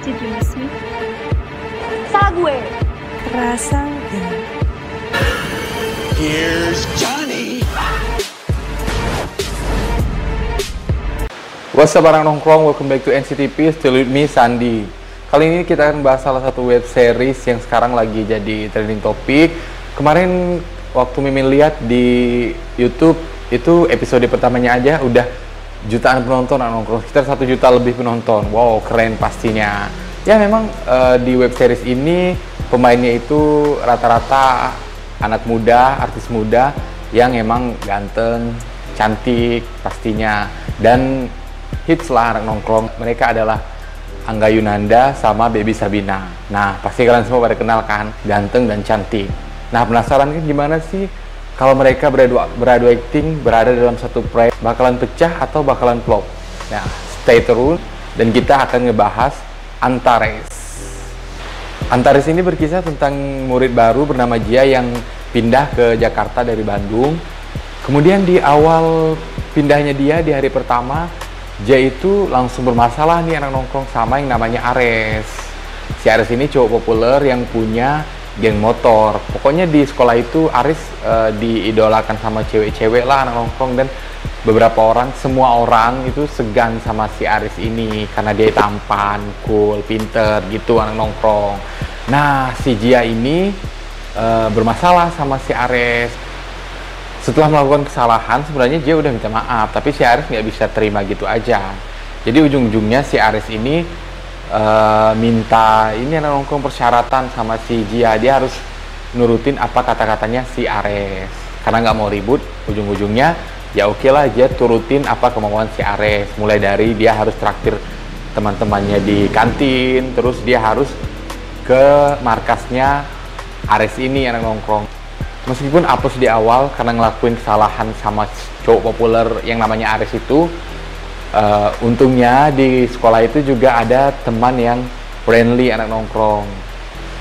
Did you miss me? Salah gue. Terasa nggak? Here's Johnny. What's up anak nongkrong, welcome back to NCTP, still with me Sandi. Kali ini kita akan bahas salah satu web series yang sekarang lagi jadi trending topik. Kemarin waktu Mimin lihat di YouTube, itu episode pertamanya aja udah jutaan penonton anak nongkrong, sekitar 1 juta lebih penonton. Wow, keren pastinya. Ya memang di web series ini pemainnya itu rata-rata anak muda, artis muda yang emang ganteng, cantik pastinya, dan hits lah anak nongkrong. Mereka adalah Angga Yunanda sama Baby Sabina. Nah, pasti kalian semua pada kenal kan, ganteng dan cantik. Nah, penasaran kan gimana sih kalau mereka beradu acting, berada dalam satu proyek, bakalan pecah atau bakalan flop? Nah, stay tune dan kita akan ngebahas Antares. Antares ini berkisah tentang murid baru bernama Jia yang pindah ke Jakarta dari Bandung. Kemudian di awal pindahnya dia di hari pertama, Jia itu langsung bermasalah nih anak nongkrong sama yang namanya Ares. Si Ares ini cowok populer yang punya geng motor. Pokoknya di sekolah itu Ares diidolakan sama cewek-cewek lah anak nongkrong, dan beberapa orang, semua orang itu segan sama si Ares ini karena dia tampan, cool, pinter gitu anak nongkrong. Nah, si Jia ini bermasalah sama si Ares. Setelah melakukan kesalahan, sebenarnya Jia udah minta maaf, tapi si Ares nggak bisa terima gitu aja. Jadi ujung-ujungnya si Ares ini minta ini anak nongkrong persyaratan sama si Jia. Dia harus nurutin apa kata-katanya si Ares. Karena nggak mau ribut, ujung-ujungnya ya oke lah, Jia turutin apa kemauan si Ares. Mulai dari dia harus traktir teman-temannya di kantin, terus dia harus ke markasnya Ares ini anak nongkrong. Meskipun apes di awal karena ngelakuin kesalahan sama cowok populer yang namanya Ares itu, untungnya di sekolah itu juga ada teman yang friendly anak nongkrong,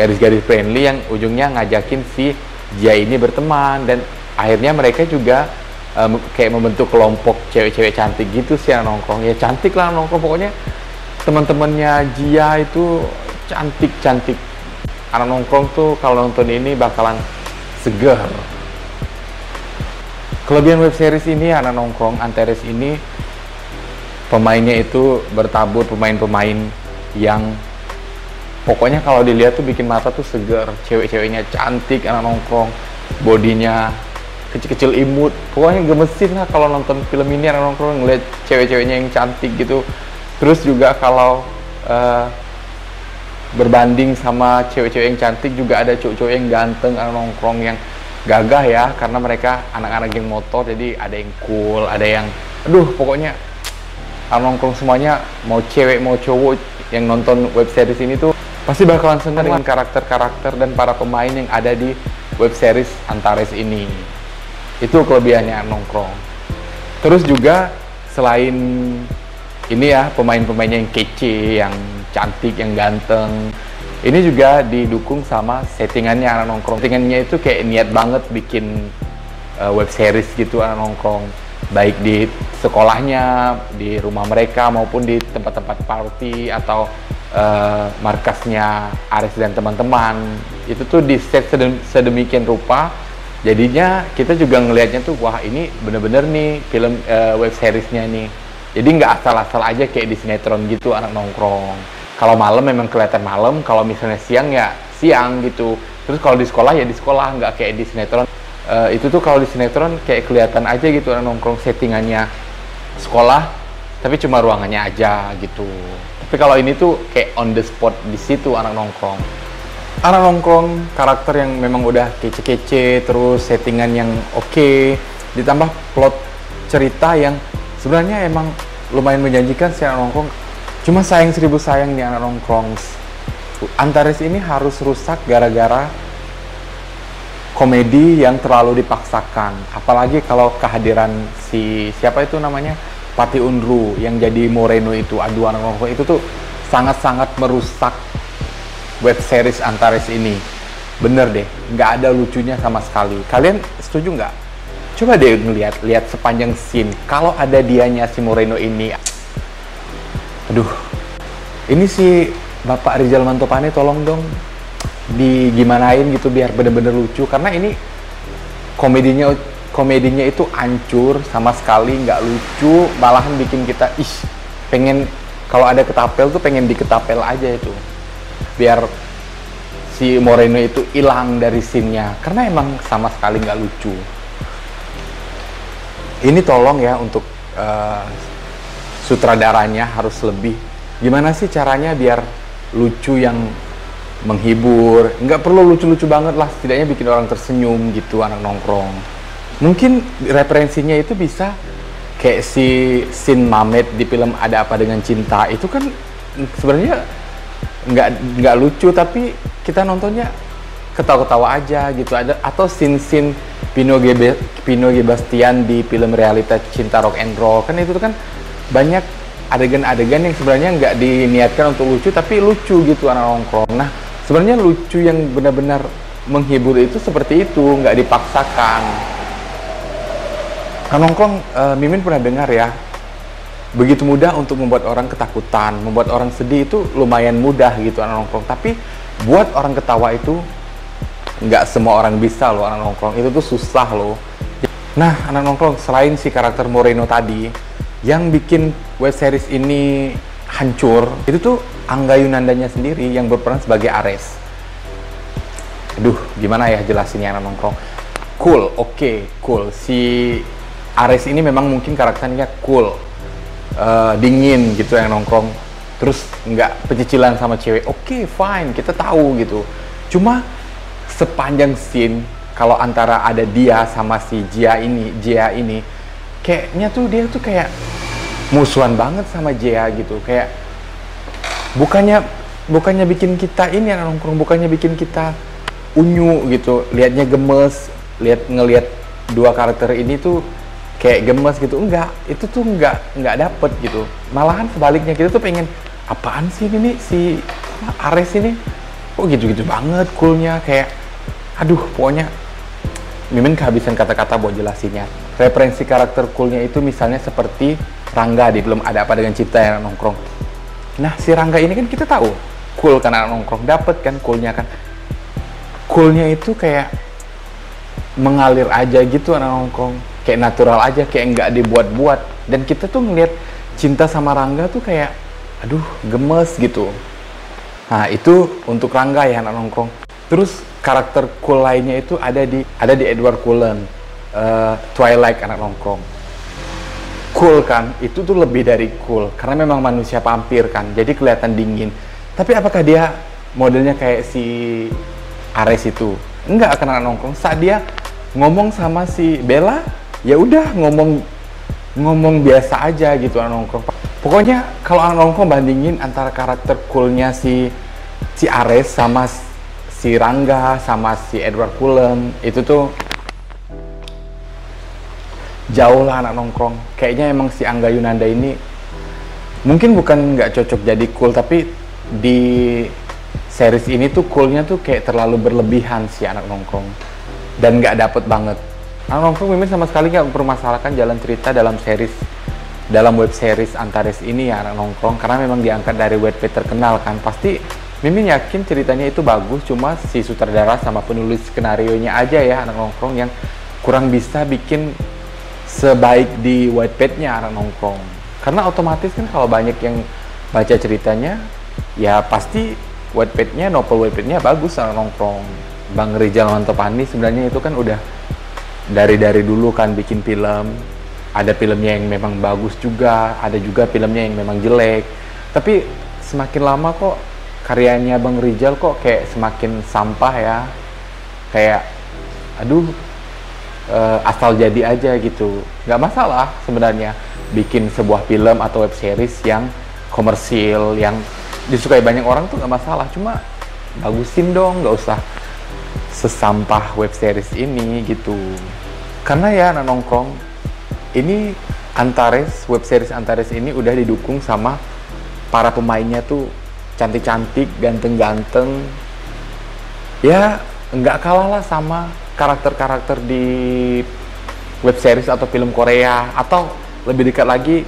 garis-garis friendly yang ujungnya ngajakin si Jia ini berteman, dan akhirnya mereka juga kayak membentuk kelompok cewek-cewek cantik gitu sih anak nongkrong. Ya cantik lah anak nongkrong, pokoknya teman-temannya Jia itu cantik-cantik. Anak nongkrong tuh kalau nonton ini bakalan seger. Kelebihan web series ini anak nongkrong Antares ini, pemainnya itu bertabur pemain-pemain yang pokoknya kalau dilihat tuh bikin mata tuh seger. Cewek-ceweknya cantik anak nongkrong, bodinya kecil-kecil imut, pokoknya gemesin lah kalau nonton film ini anak nongkrong ngeliat cewek-ceweknya yang cantik gitu. Terus juga kalau berbanding sama cewek-cewek yang cantik, juga ada cowok-cowok yang ganteng anak nongkrong yang gagah ya, karena mereka anak-anak geng motor, jadi ada yang cool, ada yang pokoknya anak nongkrong semuanya, mau cewek mau cowok yang nonton web series ini tuh pasti bakalan seneng dengan karakter-karakter dan para pemain yang ada di web series Antares ini. Itu kelebihannya anak nongkrong. Terus juga selain ini ya, pemain-pemainnya yang kece, yang cantik, yang ganteng, ini juga didukung sama settingannya anak nongkrong. Settingannya itu kayak niat banget bikin web series gitu anak nongkrong, baik di sekolahnya, di rumah mereka, maupun di tempat-tempat party atau markasnya Ares dan teman-teman. Itu tuh di set sedemikian rupa, jadinya kita juga ngelihatnya tuh, wah ini bener-bener nih film web seriesnya nih. Jadi nggak asal-asal aja kayak di sinetron gitu anak nongkrong. Kalau malam memang kelihatan malam, kalau misalnya siang ya siang gitu. Terus kalau di sekolah ya di sekolah, nggak kayak di sinetron. Itu tuh kalau di sinetron kayak kelihatan aja gitu anak nongkrong settingannya sekolah, tapi cuma ruangannya aja gitu. Tapi kalau ini tuh kayak on the spot di situ anak nongkrong. Anak nongkrong karakter yang memang udah kece-kece, terus settingan yang oke, ditambah plot cerita yang sebenarnya emang lumayan menjanjikan sih anak nongkrong. Cuma sayang seribu sayang nih anak nongkrong, Antares ini harus rusak gara-gara komedi yang terlalu dipaksakan. Apalagi kalau kehadiran si siapa itu namanya, Pati Undru yang jadi Moreno itu. Aduh anak nongkrong, itu tuh sangat-sangat merusak web series Antares ini. Bener deh, nggak ada lucunya sama sekali. Kalian setuju nggak? Coba deh lihat sepanjang scene, kalau ada dianya si Moreno ini, aduh, ini si Bapak Rizal Mantopane tolong dong digimanain gitu biar bener-bener lucu, karena ini komedinya itu hancur, sama sekali nggak lucu, malahan bikin kita pengen kalau ada ketapel tuh pengen diketapel aja itu biar si Moreno itu hilang dari scene-nya, karena emang sama sekali nggak lucu. Ini tolong ya untuk sutradaranya harus lebih gimana sih caranya biar lucu yang menghibur, nggak perlu lucu-lucu banget lah, setidaknya bikin orang tersenyum gitu anak nongkrong. Mungkin referensinya itu bisa kayak si scene Mamet di film Ada Apa Dengan Cinta, itu kan sebenarnya nggak lucu tapi kita nontonnya ketawa-ketawa aja gitu. Ada atau scene Pino G. Bastian di film Realita Cinta Rock and Roll, kan itu kan banyak adegan-adegan yang sebenarnya nggak diniatkan untuk lucu tapi lucu gitu anak nongkrong. Nah sebenarnya lucu yang benar-benar menghibur itu seperti itu, nggak dipaksakan. Anak nongkrong, Mimin pernah dengar ya, begitu mudah untuk membuat orang ketakutan, membuat orang sedih itu lumayan mudah gitu anak nongkrong. Tapi buat orang ketawa itu nggak semua orang bisa loh anak nongkrong, itu tuh susah loh. Nah anak nongkrong, selain si karakter Moreno tadi yang bikin web series ini hancur, itu tuh Angga Yunandanya sendiri yang berperan sebagai Ares. Aduh, gimana ya jelasinnya anak nongkrong? Cool, oke, cool. Si Ares ini memang mungkin karakternya cool, dingin gitu yang nongkrong. Terus nggak pecicilan sama cewek. Oke, fine, kita tahu gitu. Cuma sepanjang scene, kalau antara ada dia sama si Jia ini, kayaknya tuh dia tuh kayak musuhan banget sama Jia gitu. Kayak bukannya bikin kita ini anak nongkrong, bukannya bikin kita unyu gitu, liatnya gemes, ngelihat dua karakter ini tuh kayak gemes gitu. Enggak, itu tuh enggak dapet gitu. Malahan sebaliknya, kita tuh pengen apaan sih ini nih si Ares ini kok gitu-gitu banget coolnya, kayak aduh pokoknya Mimin kehabisan kata-kata buat jelasinnya. Referensi karakter coolnya itu misalnya seperti Rangga di film Ada Apa Dengan Cinta yang nongkrong. Nah si Rangga ini kan kita tahu cool kan anak nongkrong, dapet kan coolnya kan. Coolnya itu kayak mengalir aja gitu anak nongkrong, kayak natural aja, kayak nggak dibuat-buat. Dan kita tuh ngeliat cinta sama Rangga tuh kayak aduh gemes gitu. Nah itu untuk Rangga ya anak nongkrong. Terus karakter cool lainnya itu ada di Edward Cullen, Twilight anak nongkrong. Cool kan, itu tuh lebih dari cool karena memang manusia vampir kan, jadi kelihatan dingin. Tapi apakah dia modelnya kayak si Ares itu? Enggak akan anak nongkrong. Saat dia ngomong sama si Bella, ya udah ngomong biasa aja gitu anak nongkrong. Pokoknya kalau anak nongkrong bandingin antara karakter coolnya si Ares sama si Rangga sama si Edward Cullen, itu tuh jauh lah anak nongkrong. Kayaknya emang si Angga Yunanda ini mungkin bukan nggak cocok jadi cool, tapi di series ini tuh coolnya tuh kayak terlalu berlebihan si anak nongkrong dan nggak dapet banget. Anak nongkrong Mimin sama sekali nggak mempermasalahkan jalan cerita dalam web series Antares ini ya anak nongkrong, karena memang diangkat dari webpad terkenal kan. Pasti Mimin yakin ceritanya itu bagus, cuma si sutradara sama penulis skenario-nya aja ya anak nongkrong yang kurang bisa bikin sebaik di webpad-nya anak nongkrong. Karena otomatis kan kalau banyak yang baca ceritanya, ya pasti novel webpad-nya bagus anak nongkrong. Bang Rizal Mantopane sebenarnya itu kan udah dari dulu kan bikin film. Ada filmnya yang memang bagus juga, ada juga filmnya yang memang jelek. Tapi semakin lama kok karyanya Bang Rizal kok kayak semakin sampah ya. Kayak aduh, asal jadi aja gitu. Nggak masalah sebenarnya bikin sebuah film atau web series yang komersil, yang disukai banyak orang tuh nggak masalah. Cuma bagusin dong, nggak usah sesampah web series ini gitu. Karena ya anak nongkrong, ini web series Antares ini udah didukung sama para pemainnya tuh cantik-cantik, ganteng-ganteng. Ya nggak kalah lah sama karakter-karakter di web series atau film Korea, atau lebih dekat lagi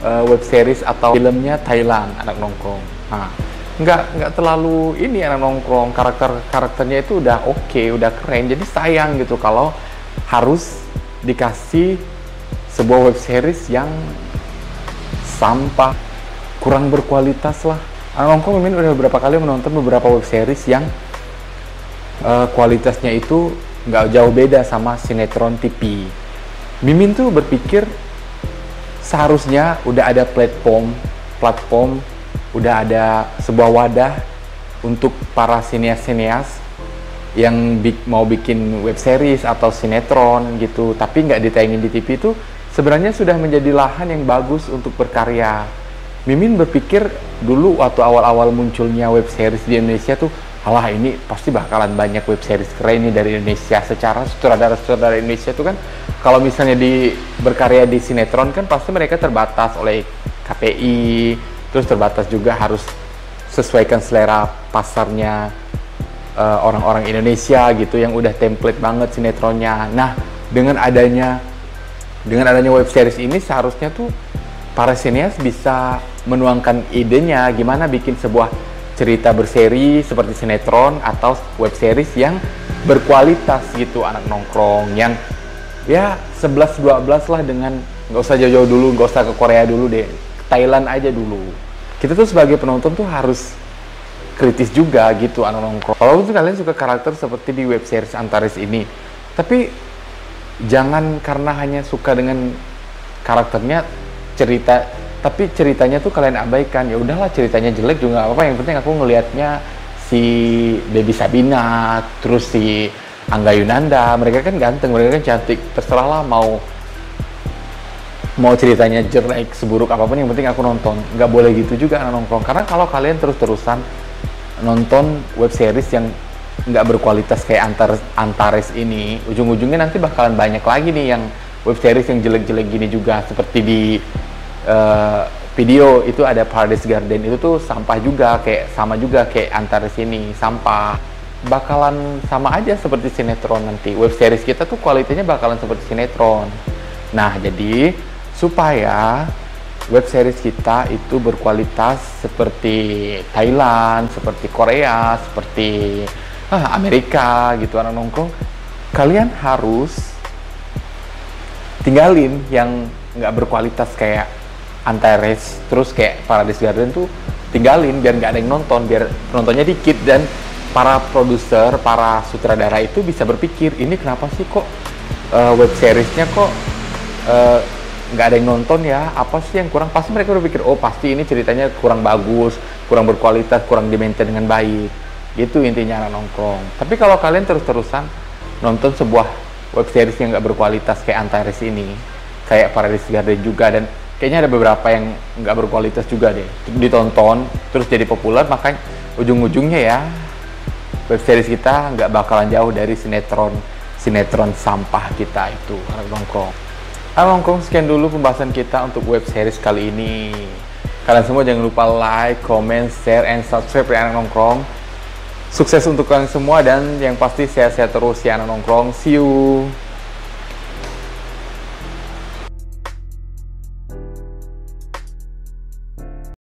web series atau filmnya Thailand anak nongkrong. Nah, nggak terlalu ini anak nongkrong, karakternya itu udah oke, udah keren. Jadi sayang gitu kalau harus dikasih sebuah web series yang sampah, kurang berkualitas lah. Anak nongkrong Mimin udah beberapa kali menonton beberapa web series yang kualitasnya itu nggak jauh beda sama sinetron TV. Mimin tuh berpikir seharusnya udah ada platform, udah ada sebuah wadah untuk para sinias-sinias yang mau bikin web series atau sinetron gitu, tapi nggak ditayangin di TV itu sebenarnya sudah menjadi lahan yang bagus untuk berkarya. Mimin berpikir dulu waktu awal-awal munculnya web series di Indonesia tuh, alah ini pasti bakalan banyak web series keren nih dari Indonesia. Secara sutradara-sutradara Indonesia tuh kan kalau misalnya berkarya di sinetron kan pasti mereka terbatas oleh KPI, terus terbatas juga harus sesuaikan selera pasarnya orang-orang Indonesia gitu yang udah template banget sinetronnya. Nah, dengan adanya web series ini seharusnya tuh para sinias bisa menuangkan idenya gimana bikin sebuah cerita berseri seperti sinetron atau web series yang berkualitas gitu, anak nongkrong yang ya 11-12 lah, dengan nggak usah jauh-jauh dulu, nggak usah ke Korea dulu deh, Thailand aja dulu. Kita tuh sebagai penonton tuh harus kritis juga gitu anak nongkrong. Kalau tuh kalian suka karakter seperti di web series Antares ini, tapi jangan karena hanya suka dengan karakternya, tapi ceritanya tuh kalian abaikan. Ya udahlah, ceritanya jelek juga nggak apa-apa, yang penting aku ngelihatnya si Baby Sabina, terus si Angga Yunanda, mereka kan ganteng, mereka kan cantik, terserah lah mau ceritanya jelek seburuk apapun, yang penting aku nonton. Nggak boleh gitu juga anak nongkrong, karena kalau kalian terus-terusan nonton web series yang nggak berkualitas kayak Antares ini, ujung-ujungnya nanti bakalan banyak lagi nih yang web series yang jelek-jelek gini juga. Seperti di video itu ada Paradise Garden, itu tuh sampah juga, sama juga kayak Antares ini, sampah. Bakalan sama aja seperti sinetron nanti. Web series kita tuh kualitasnya bakalan seperti sinetron. Nah, jadi supaya web series kita itu berkualitas seperti Thailand, seperti Korea, seperti Amerika gitu anak nongkrong, kalian harus tinggalin yang nggak berkualitas kayak Antares, terus kayak Paradise Garden tuh tinggalin biar nggak ada yang nonton, biar penontonnya dikit, dan para produser, para sutradara itu bisa berpikir, ini kenapa sih kok web seriesnya kok nggak ada yang nonton ya, apa sih yang kurang? Pasti mereka berpikir, oh pasti ini ceritanya kurang bagus, kurang berkualitas, kurang di-maintain dengan baik gitu intinya anak nongkrong. Tapi kalau kalian terus-terusan nonton sebuah web series yang nggak berkualitas kayak Antares ini, kayak Paradise Garden juga, dan kayaknya ada beberapa yang nggak berkualitas juga deh, ditonton terus jadi populer, makanya ujung-ujungnya ya web series kita nggak bakalan jauh dari sinetron sampah kita itu anak nongkrong. Anak nongkrong, sekian dulu pembahasan kita untuk web series kali ini. Kalian semua jangan lupa like, comment, share, and subscribe ya anak nongkrong. Sukses untuk kalian semua, dan yang pasti sehat-sehat terus ya anak nongkrong. See you.